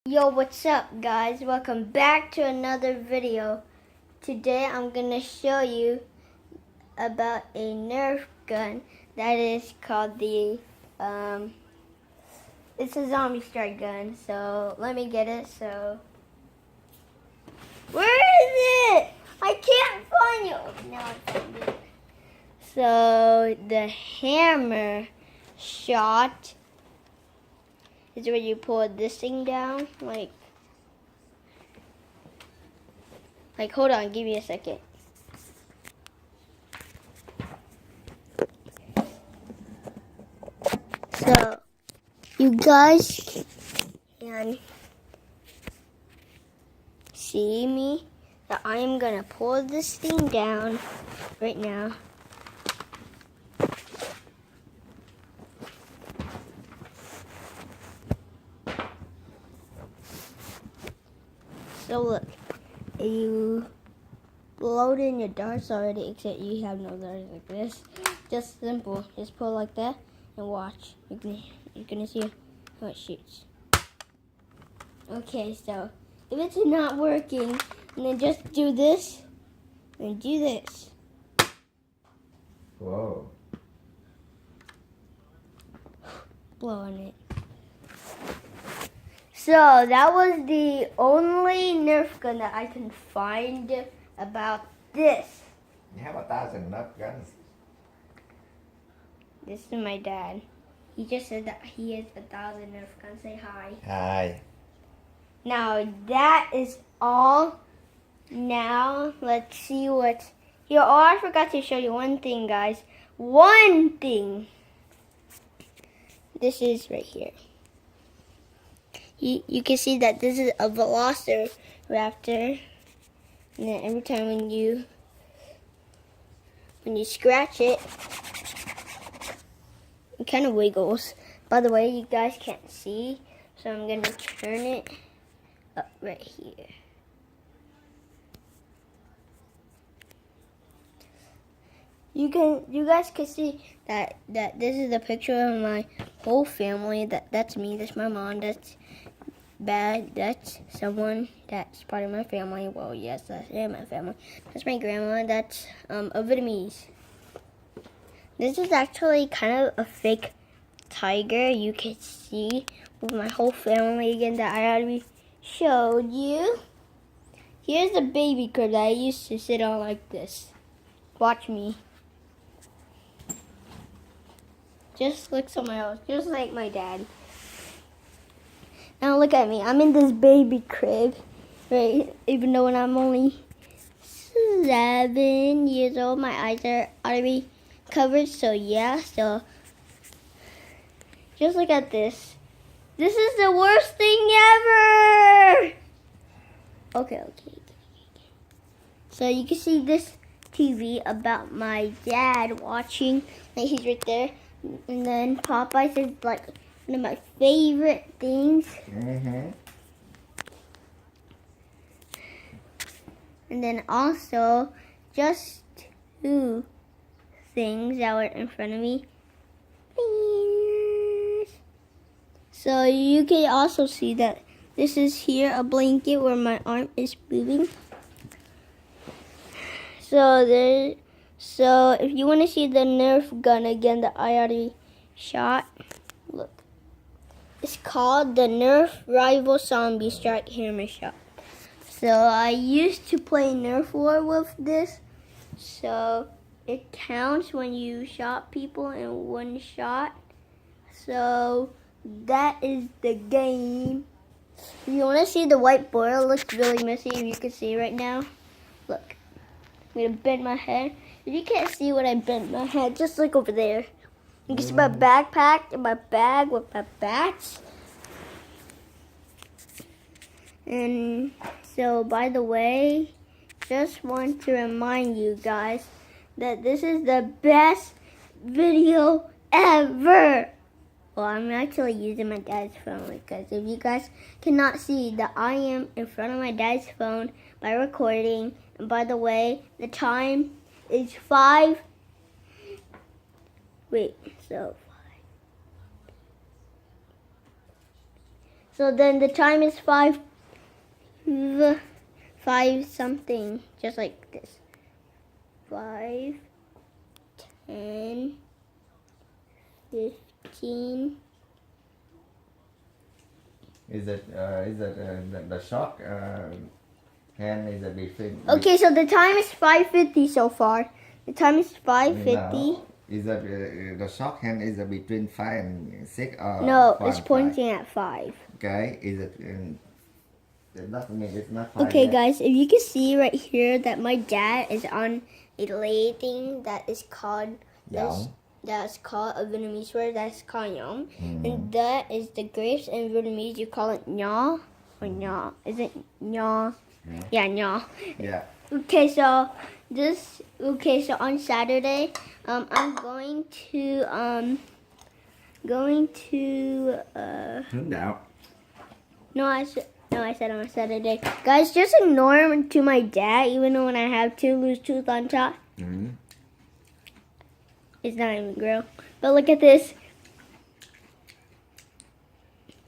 Yo, what's up guys? Welcome back to another video. Today I'm gonna show you about a Nerf gun that is called it's a zombie strike gun. So let me get it. Where is it? I can't find it. Oh, now I found it. So the hammer shot is where you pull this thing down, like hold on, give me a second. So you guys can see me that I am gonna pull this thing down right now. So look, you load in your darts already, except you have no darts like this. Just simple. Just pull like that and watch. You're gonna see how it shoots. Okay, so if it's not working, and then just do this and do this. Whoa. Blow on it. So that was the only Nerf gun that I can find about this. You have 1,000 Nerf guns. This is my dad. He just said that he has 1,000 Nerf guns. Say hi. Hi. Now that is all. Now let's see what's here. Oh, I forgot to show you one thing, guys. One thing. This is right here. You can see that this is a velociraptor, and then every time when you scratch it, it kind of wiggles. By the way, you guys can't see, so I'm gonna turn it up right here. You guys can see that this is a picture of my whole family. That's me. That's my mom. That's Bad. That's someone that's part of my family. Well, yes, that's in my family. That's my grandma. That's a Vietnamese. This is actually kind of a fake tiger. You can see with my whole family again that I already showed you. Here's the baby crib that I used to sit on like this. Watch me. Just like someone else, just like my dad. Now look at me. I'm in this baby crib, right? Even though when I'm only 7 years old, my eyes are already covered. So yeah, so just look at this. This is the worst thing ever. Okay. So you can see this TV about my dad watching. Like he's right there. And then Popeyes is like one of my favorite things. Mm-hmm. And then also just two things that were in front of me. So you can also see that this is here a blanket where my arm is moving. So if you want to see the Nerf gun again that I already shot, look. It's called the Nerf Rival Zombie Strike Hammer Shot. So I used to play Nerf War with this. So it counts when you shot people in one shot. So that is the game. If you want to see the white border, it looks really messy. If you can see right now, look. I'm gonna bend my head. If you can't see what I bent my head, just look over there. You can see my backpack and my bag with my bats. And so, by the way, just want to remind you guys that this is the best video ever. Well, I'm actually using my dad's phone because if you guys cannot see that I am in front of my dad's phone by recording. And by the way, the time is 5. So So then the time is 5 something, just like this. 5, 10, 15. Is it the shock hand is a between? Okay, so the time is 5:50 so far. The time is 5:50. No. Is that the shock hand is between 5 and 6 or No, 4 it's and 5? pointing at 5. Okay, is it? It doesn't mean it's not 5 Okay, yet. guys, if you can see right here that my dad is on a lay thing that is called Yum. that's called a Vietnamese word that's called yum, and that is the grapes in Vietnamese. You call it nho or nho. Is it nho? Yeah, nho. Yeah. Okay, so on Saturday, I'm going to Hướng đạo. No, I said on Saturday. Guys, just ignore to my dad, even though when I have 2 loose tooth on top. It's not even grow. But look at this.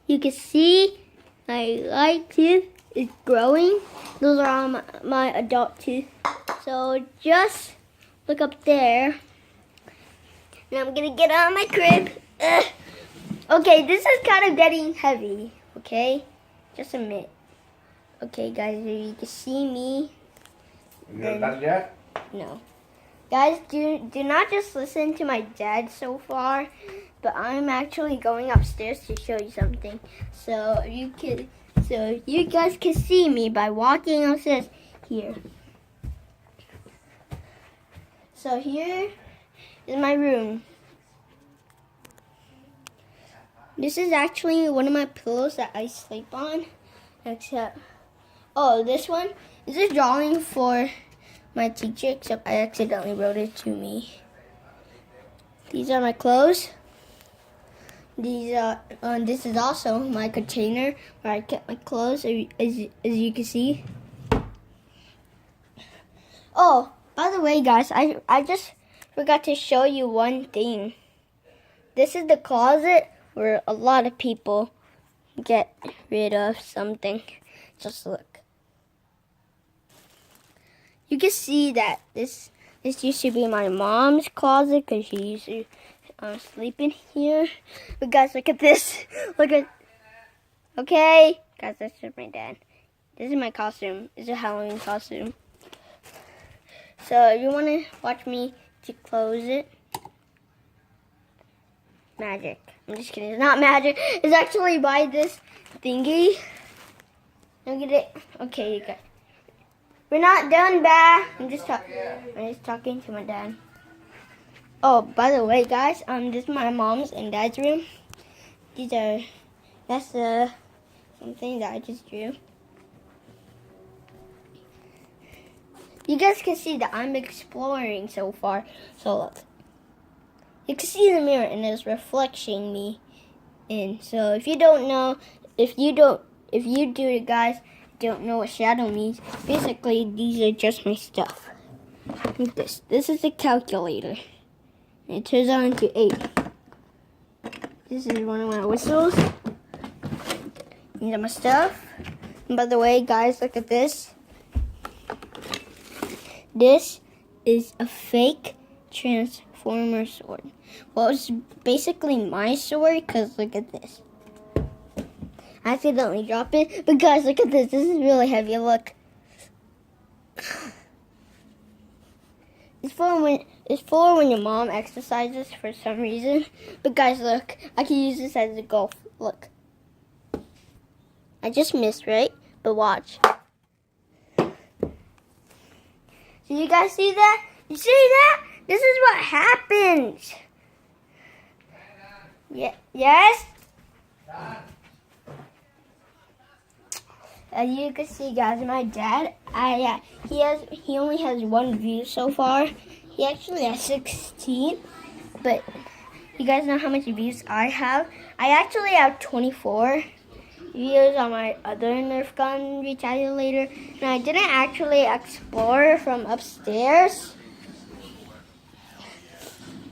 You can see my right tooth is growing. Those are all my adult teeth. So just look up there. And I'm gonna get out of my crib. Ugh. Okay, this is kind of getting heavy. Okay, just a minute. Okay, guys, if you can see me. You're done yet? No. Guys, do not just listen to my dad so far, but I'm actually going upstairs to show you something. So you guys can see me by walking upstairs here. So here is my room. This is actually one of my pillows that I sleep on. Except, this one is a drawing for my teacher, except I accidentally wrote it to me. These are my clothes. This is also my container where I kept my clothes, as you can see. Oh, by the way, guys, I just forgot to show you one thing. This is the closet where a lot of people get rid of something. Just look. You can see that this used to be my mom's closet because she used to sleep in here. But guys, look at this. Okay, guys, that's just my dad. This is my costume. It's a Halloween costume. So if you want to watch me to close it, magic. I'm just kidding. It's not magic. It's actually by this thingy. Look at it. Okay, you guys. We're not done, Ba. I'm just talking to my dad. Oh, by the way, guys, this is my mom's and dad's room. That's something that I just drew. You guys can see that I'm exploring so far. So look. You can see the mirror and it's reflecting me in. So if you guys don't know what shadow means, basically these are just my stuff. Like this. This is the calculator. And it turns on to 8. This is one of my whistles. These are my stuff. And by the way, guys, look at this. This is a fake Transformer sword. Well, it's basically my sword because look at this. I accidentally dropped it, but guys, look at this. This is really heavy. Look. It's for when your mom exercises for some reason. But guys, look. I can use this as a golf. Look. I just missed, right? But watch. Do you guys see that? You see that? This is what happens. Yeah. Yes? As you can see, guys, my dad, he only has 1 view so far. He actually has 16, but you guys know how much views I have? I actually have 24 views on my other Nerf gun retaliator, and I didn't actually explore from upstairs.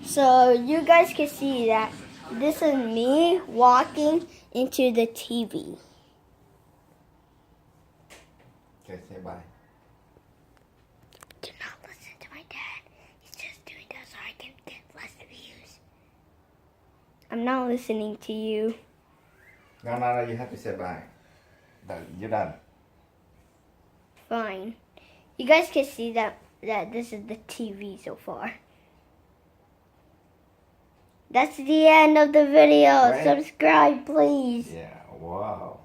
So you guys can see that this is me walking into the TV. Okay, say bye. Do not listen to my dad. He's just doing that so I can get less views. I'm not listening to you. No, you have to say bye. You're done. Fine. You guys can see that this is the TV so far. That's the end of the video. Right. Subscribe, please. Yeah, wow.